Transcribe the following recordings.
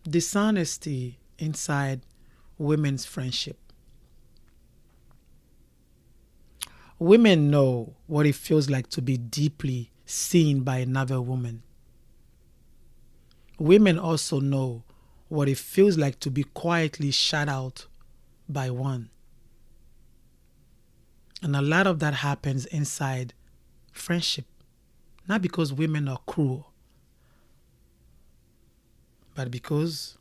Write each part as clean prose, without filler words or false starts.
Dishonesty inside women's friendship. Women know what it feels like to be deeply seen by another woman. Women also know what it feels like to be quietly shut out by one. And a lot of that happens inside friendship. Not because women are cruel, but because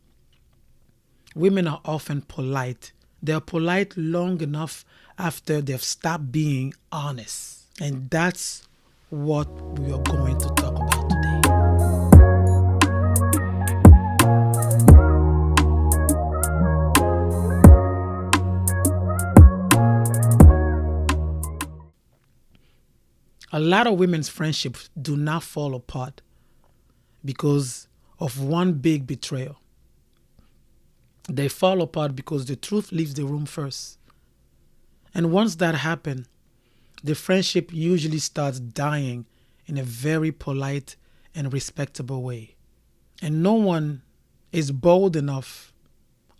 women are often polite. They're polite long enough after they've stopped being honest. And that's what we are going to talk about today. A lot of women's friendships do not fall apart because of one big betrayal. They fall apart because the truth leaves the room first. And once that happens, the friendship usually starts dying in a very polite and respectable way. And no one is bold enough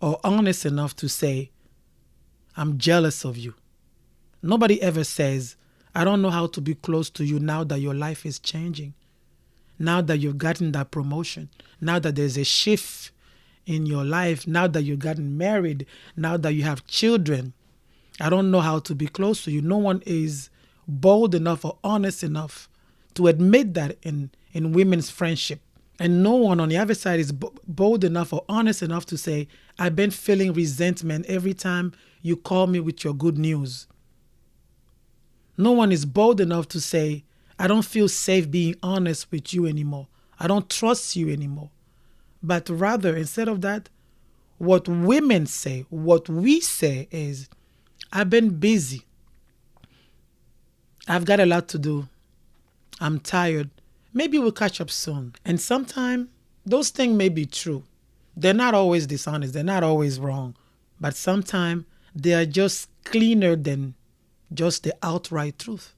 or honest enough to say, I'm jealous of you. Nobody ever says, I don't know how to be close to you now that your life is changing. Now that you've gotten that promotion. Now that there's a shift in your life. Now that you've gotten married. Now that you have children. I don't know how to be close to you. No one is bold enough or honest enough to admit that in women's friendship. And no one on the other side is bold enough or honest enough to say, I've been feeling resentment every time you call me with your good news. No one is bold enough to say, I don't feel safe being honest with you anymore. I don't trust you anymore. But rather, instead of that, what women say, what we say is, I've been busy. I've got a lot to do. I'm tired. Maybe we'll catch up soon. And sometimes those things may be true. They're not always dishonest. They're not always wrong. But sometimes they are just cleaner than just the outright truth.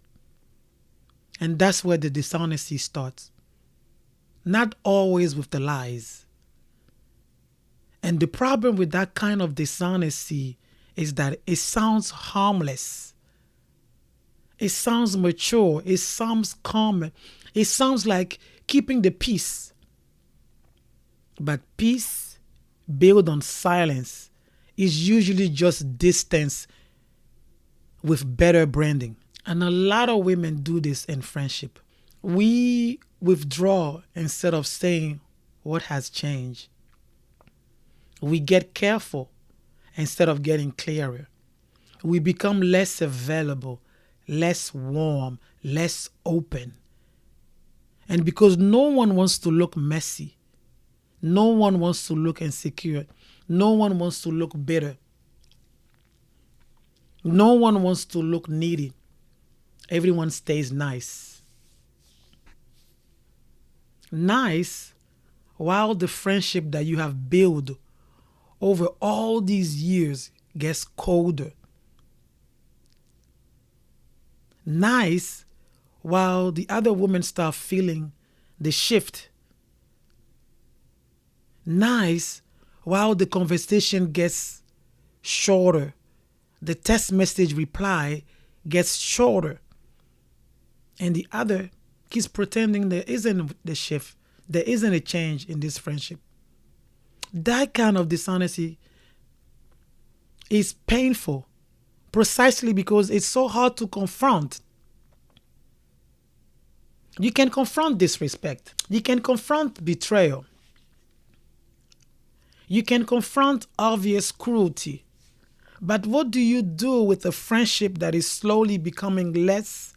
And that's where the dishonesty starts. Not always with the lies. And the problem with that kind of dishonesty is that it sounds harmless. It sounds mature. It sounds calm. It sounds like keeping the peace. But peace built on silence is usually just distance with better branding. And a lot of women do this in friendship. We withdraw instead of saying what has changed. We get careful instead of getting clearer. We become less available, less warm, less open. And because no one wants to look messy, no one wants to look insecure, no one wants to look bitter, no one wants to look needy, everyone stays nice. Nice while the friendship that you have built over all these years gets colder. Nice while the other women start feeling the shift. Nice while the conversation gets shorter. The text message reply gets shorter. And the other keeps pretending there isn't the shift. There isn't a change in this friendship. That kind of dishonesty is painful precisely because it's so hard to confront. You can confront disrespect. You can confront betrayal. You can confront obvious cruelty. But what do you do with a friendship that is slowly becoming less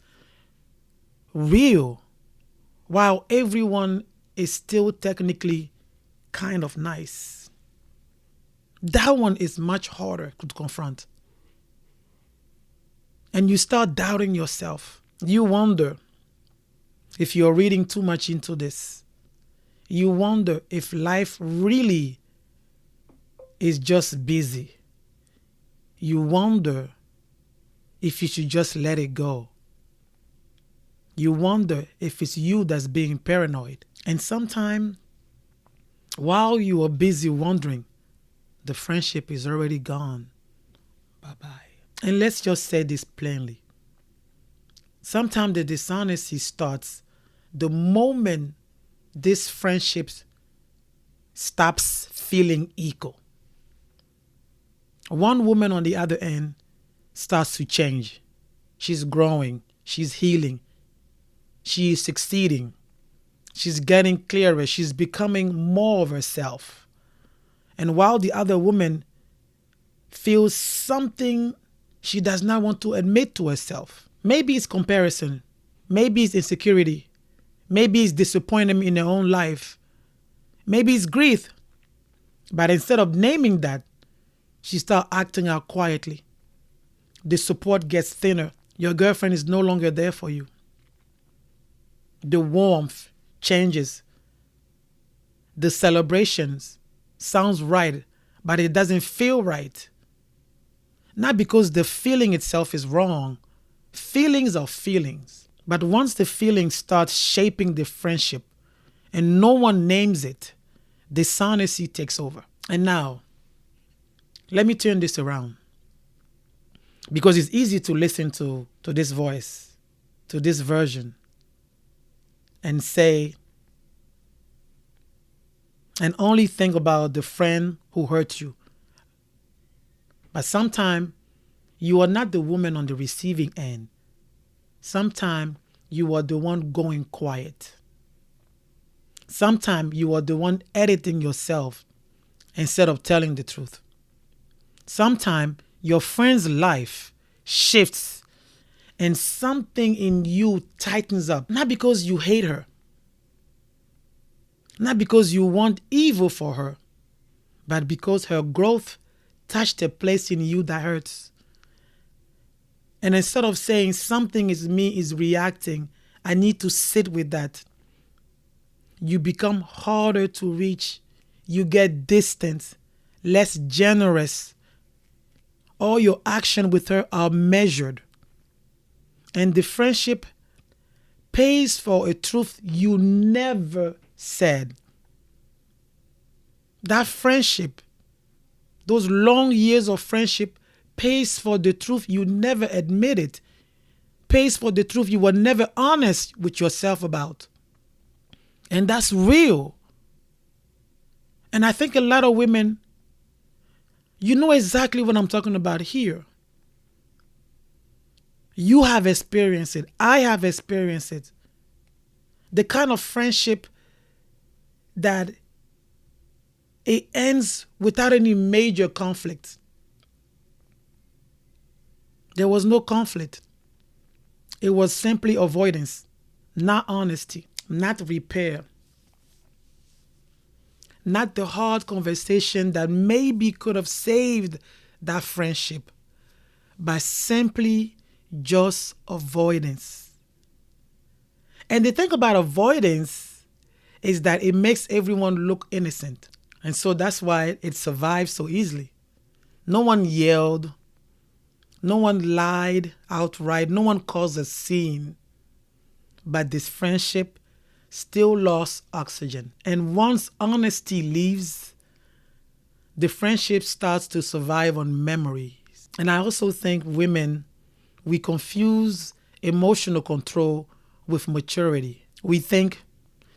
real while everyone is still technically kind of nice? That one is much harder to confront. And you start doubting yourself. You wonder if you're reading too much into this. You wonder if life really is just busy. You wonder if you should just let it go. You wonder if it's you that's being paranoid. And sometimes While you are busy wondering, the friendship is already gone. Bye-bye. And let's just say this plainly. Sometimes the dishonesty starts the moment this friendship stops feeling equal. One woman on the other end starts to change. She's growing. She's healing. She is succeeding. She's getting clearer. She's becoming more of herself. And while the other woman feels something she does not want to admit to herself, maybe it's comparison, maybe it's insecurity, maybe it's disappointment in her own life, maybe it's grief. But instead of naming that, she starts acting out quietly. The support gets thinner. Your girlfriend is no longer there for you. The warmth changes. The celebrations sounds right, but it doesn't feel right. Not because the feeling itself is wrong. Feelings are feelings. But once the feeling starts shaping the friendship and no one names it, dishonesty takes over. And now, let me turn this around. Because it's easy to listen to this voice, to this version, and say, and only think about the friend who hurt you. But sometimes you are not the woman on the receiving end. Sometimes you are the one going quiet. Sometimes you are the one editing yourself instead of telling the truth. Sometimes your friend's life shifts and something in you tightens up. Not because you hate her. Not because you want evil for her. But because her growth touched a place in you that hurts. And instead of saying something is me is reacting, I need to sit with that. You become harder to reach. You get distant, less generous. All your actions with her are measured. And the friendship pays for a truth you never said. That friendship, those long years of friendship, pays for the truth you never admitted. Pays for the truth you were never honest with yourself about. And that's real. And I think a lot of women, you know exactly what I'm talking about here. You have experienced it. I have experienced it. The kind of friendship that it ends without any major conflict. There was no conflict. It was simply avoidance, not honesty, not repair, not the hard conversation that maybe could have saved that friendship, but simply just avoidance. And the thing about avoidance is that it makes everyone look innocent. And so that's why it survives so easily. No one yelled. No one lied outright. No one caused a scene. But this friendship still lost oxygen. And once honesty leaves, the friendship starts to survive on memories. And I also think women, we confuse emotional control with maturity. We think,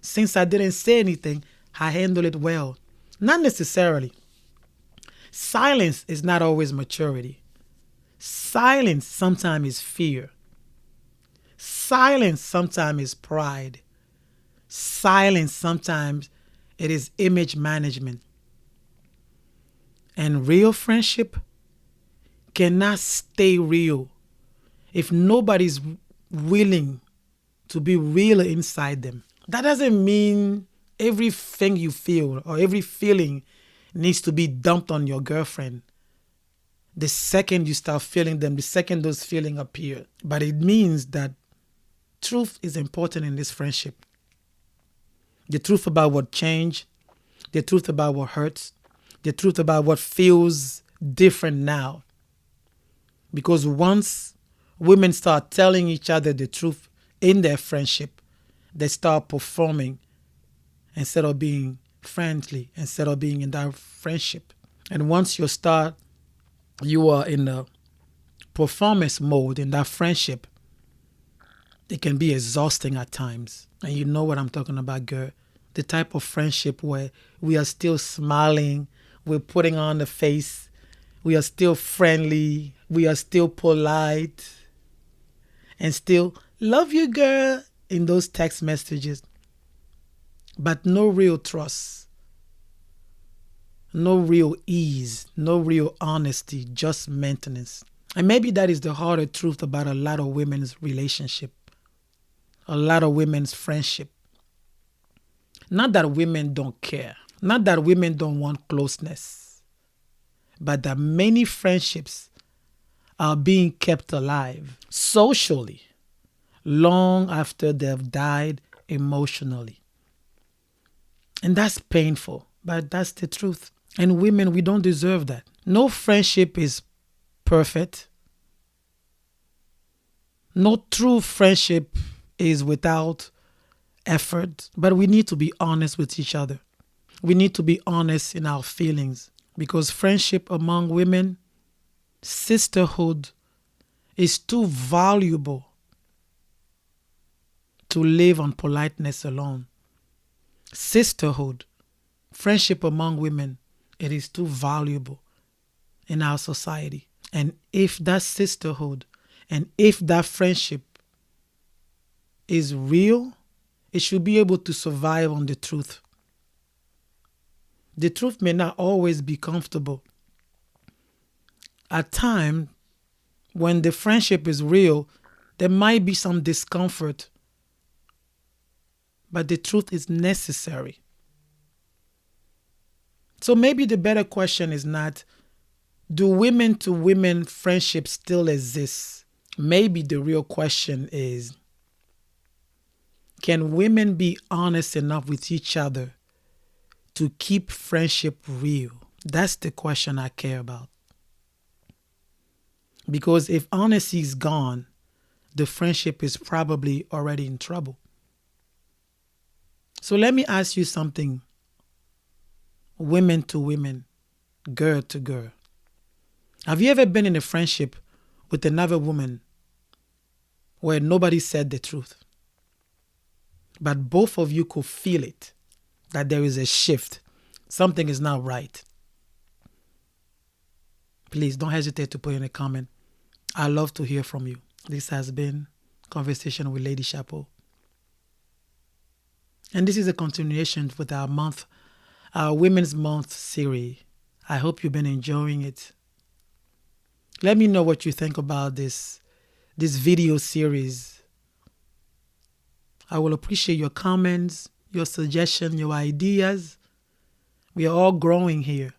since I didn't say anything, I handle it well. Not necessarily. Silence is not always maturity. Silence sometimes is fear. Silence sometimes is pride. Silence sometimes it is image management. And real friendship cannot stay real if nobody's willing to be real inside them. That doesn't mean everything you feel or every feeling needs to be dumped on your girlfriend. The second you start feeling them, the second those feelings appear. But it means that truth is important in this friendship. The truth about what changed, the truth about what hurts, the truth about what feels different now. Because once women start telling each other the truth in their friendship, they start performing instead of being friendly instead of being in that friendship. And once you are in the performance mode in that friendship, it can be exhausting at times. And you know what I'm talking about, girl. The type of friendship where we are still smiling, we're putting on the face, we are still friendly, we are still polite, and still love you, girl, in those text messages. But no real trust, no real ease, no real honesty, just maintenance. And maybe that is the harder truth about a lot of women's relationship, a lot of women's friendship. Not that women don't care, not that women don't want closeness, but that many friendships are being kept alive socially long after they've died emotionally. And that's painful, but that's the truth. And women, we don't deserve that. No friendship is perfect. No true friendship is without effort, but we need to be honest with each other. We need to be honest in our feelings, because friendship among women, sisterhood, is too valuable to live on politeness alone. Sisterhood, friendship among women, it is too valuable in our society. And if that sisterhood and if that friendship is real, it should be able to survive on the truth. The truth may not always be comfortable. At times, when the friendship is real, there might be some discomfort, but the truth is necessary. So maybe the better question is not, do women to women friendships still exist? Maybe the real question is, can women be honest enough with each other to keep friendship real? That's the question I care about. Because if honesty is gone, the friendship is probably already in trouble. So let me ask you something, women to women, girl to girl. Have you ever been in a friendship with another woman where nobody said the truth, but both of you could feel it, that there is a shift, something is not right? Please don't hesitate to put in a comment. I love to hear from you. This has been Conversation with Lady Chapo. And this is a continuation with our Women's Month series. I hope you've been enjoying it. Let me know what you think about this video series. I will appreciate your comments, your suggestions, your ideas. We are all growing here.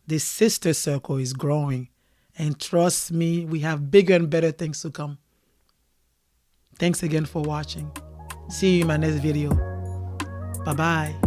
This sister circle is growing. And trust me, we have bigger and better things to come. Thanks again for watching. See you in my next video. Bye-bye.